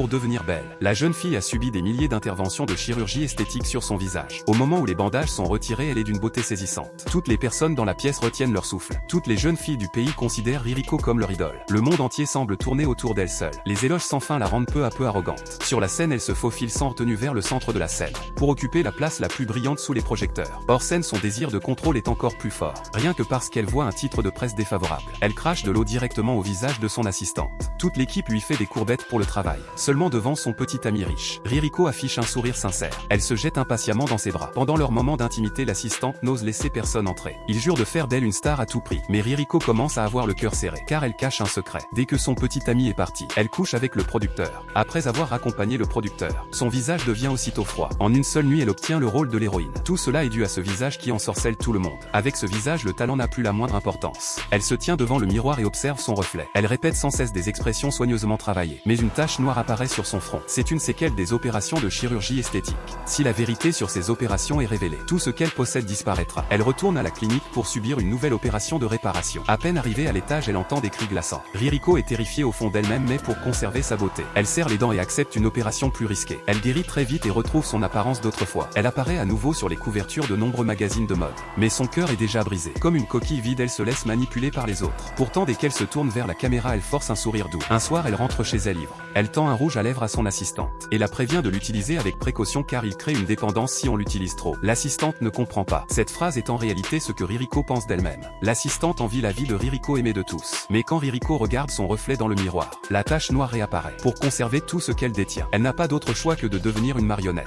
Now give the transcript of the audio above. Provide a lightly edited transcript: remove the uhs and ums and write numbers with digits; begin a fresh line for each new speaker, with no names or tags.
pour devenir belle. La jeune fille a subi des milliers d'interventions de chirurgie esthétique sur son visage. Au moment où les bandages sont retirés, elle est d'une beauté saisissante. Toutes les personnes dans la pièce retiennent leur souffle. Toutes les jeunes filles du pays considèrent Ririko comme leur idole. Le monde entier semble tourner autour d'elle seule. Les éloges sans fin la rendent peu à peu arrogante. Sur la scène, elle se faufile sans retenue vers le centre de la scène, pour occuper la place la plus brillante sous les projecteurs. Hors scène, son désir de contrôle est encore plus fort. Rien que parce qu'elle voit un titre de presse défavorable. Elle crache de l'eau directement au visage de son assistante. Toute l'équipe lui fait des courbettes pour le travail. Seulement devant son petit ami riche, Ririko affiche un sourire sincère. Elle se jette impatiemment dans ses bras. Pendant leur moment d'intimité, l'assistante n'ose laisser personne entrer. Il jure de faire d'elle une star à tout prix. Mais Ririko commence à avoir le cœur serré, car elle cache un secret. Dès que son petit ami est parti, elle couche avec le producteur. Après avoir accompagné le producteur, son visage devient aussitôt froid. En une seule nuit, elle obtient le rôle de l'héroïne. Tout cela est dû à ce visage qui ensorcelle tout le monde. Avec ce visage, le talent n'a plus la moindre importance. Elle se tient devant le miroir et observe son reflet. Elle répète sans cesse des expressions soigneusement travaillées. Mais une tache noire apparaît sur son front. C'est une séquelle des opérations de chirurgie esthétique. Si la vérité sur ces opérations est révélée, tout ce qu'elle possède disparaîtra. Elle retourne à la clinique pour subir une nouvelle opération de réparation. À peine arrivée à l'étage, elle entend des cris glaçants. Ririko est terrifiée au fond d'elle-même, mais pour conserver sa beauté, elle serre les dents et accepte une opération plus risquée. Elle guérit très vite et retrouve son apparence d'autrefois. Elle apparaît à nouveau sur les couvertures de nombreux magazines de mode. Mais son cœur est déjà brisé. Comme une coquille vide, elle se laisse manipuler par les autres. Pourtant, dès qu'elle se tourne vers la caméra, elle force un sourire doux. Un soir, elle rentre chez elle ivre. Elle tend un rouge à lèvres à son assistante et la prévient de l'utiliser avec précaution car il crée une dépendance si on l'utilise trop. L'assistante ne comprend pas. Cette phrase est en réalité ce que Ririko pense d'elle-même. L'assistante envie la vie de Ririko aimée de tous. Mais quand Ririko regarde son reflet dans le miroir, la tache noire réapparaît. Pour conserver tout ce qu'elle détient, elle n'a pas d'autre choix que de devenir une marionnette.